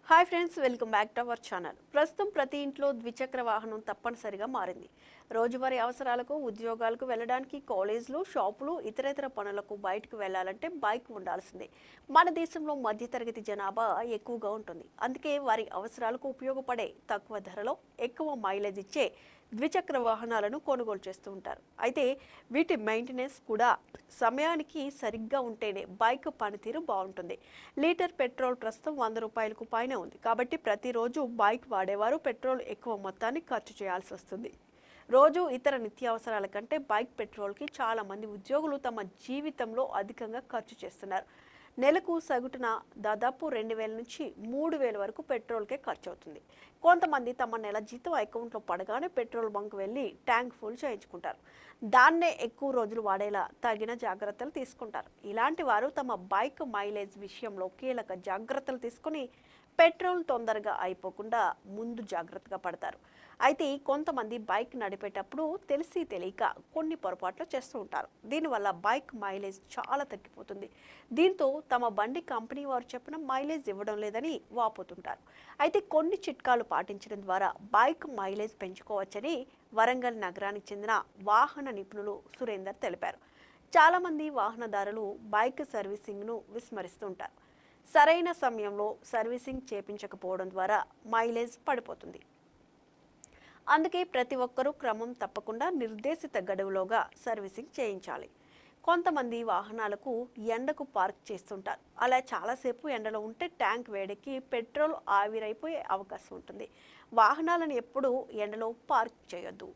Hi friends, welcome back to our channel. ప్రస్తుతం ప్రతి ఇంట్లో ద్విచక్ర వాహనం తప్పనిసరిగా మారింది. రోజువారీ అవసరాలకు, ఉద్యోగాలకు వెళ్ళడానికి, కాలేజీలు, షాపులు, ఇతరేతర పనులకు బయటకు వెళ్ళాలంటే బైక్ ఉండాల్సిందే. మన దేశంలో మధ్యతరగతి జనాభా ఎక్కువగా ఉంటుంది. అందుకే వారి అవసరాలకు ఉపయోగపడే, తక్కువ ధరలో ఎక్కువ మైలేజ్ ఇచ్చే ద్విచక్ర వాహనాలను కొనుగోలు చేస్తూ ఉంటారు. అయితే వీటి మెయింటెనెన్స్ కూడా సమయానికి సరిగ్గా ఉంటేనే బైక్ పనితీరు బాగుంటుంది. లీటర్ పెట్రోల్ ప్రస్తుతం రూ. 100కు పైన ఉంది. కాబట్టి ప్రతిరోజు బైక్ వాడేవారు పెట్రోల్ ఎక్కువ మొత్తాన్ని ఖర్చు చేయాల్సి వస్తుంది. రోజు ఇతర నిత్యావసరాల కంటే బైక్ పెట్రోల్కి చాలా మంది ఉద్యోగులు తమ జీవితంలో అధికంగా ఖర్చు చేస్తున్నారు. నెలకు సగటున దాదాపు 2000 నుంచి 3000 వరకు పెట్రోల్కే ఖర్చు అవుతుంది. కొంతమంది తమ నెల జీతం అకౌంట్లో పడగానే పెట్రోల్ బంక్ వెళ్ళి ట్యాంక్ ఫుల్ చేయించుకుంటారు. దాన్నే ఎక్కువ రోజులు వాడేలా తగిన జాగ్రత్తలు తీసుకుంటారు. ఇలాంటి వారు తమ బైక్ మైలేజ్ విషయంలో కీలక జాగ్రత్తలు తీసుకుని పెట్రోల్ తొందరగా అయిపోకుండా ముందు జాగ్రత్తగా పడతారు. అయితే కొంతమంది బైక్ నడిపేటప్పుడు తెలిసి తెలియక కొన్ని పొరపాట్లు చేస్తూ ఉంటారు. దీనివల్ల బైక్ మైలేజ్ చాలా తగ్గిపోతుంది. దీంతో తమ బండి కంపెనీ వారు చెప్పిన మైలేజ్ ఇవ్వడం లేదని వాపోతుంటారు. అయితే కొన్ని చిట్కాలు పాటించడం ద్వారా బైక్ మైలేజ్ పెంచుకోవచ్చని వరంగల్ నగరానికి చెందిన వాహన నిపుణులు సురేందర్ తెలిపారు. చాలామంది వాహనదారులు బైక్ సర్వీసింగ్ను విస్మరిస్తూ ఉంటారు. సరైన సమయంలో సర్వీసింగ్ చేపించకపోవడం ద్వారా మైలేజ్ పడిపోతుంది. అందుకే ప్రతి ఒక్కరూ క్రమం తప్పకుండా నిర్దేశిత గడువులోగా సర్వీసింగ్ చేయించాలి. కొంతమంది వాహనాలకు ఎండకు పార్క్ చేస్తుంటారు. అలా చాలాసేపు ఎండలో ఉంటే ట్యాంక్ వేడెక్కి పెట్రోల్ ఆవిరైపోయే అవకాశం ఉంటుంది. వాహనాలను ఎప్పుడూ ఎండలో పార్క్ చేయొద్దు.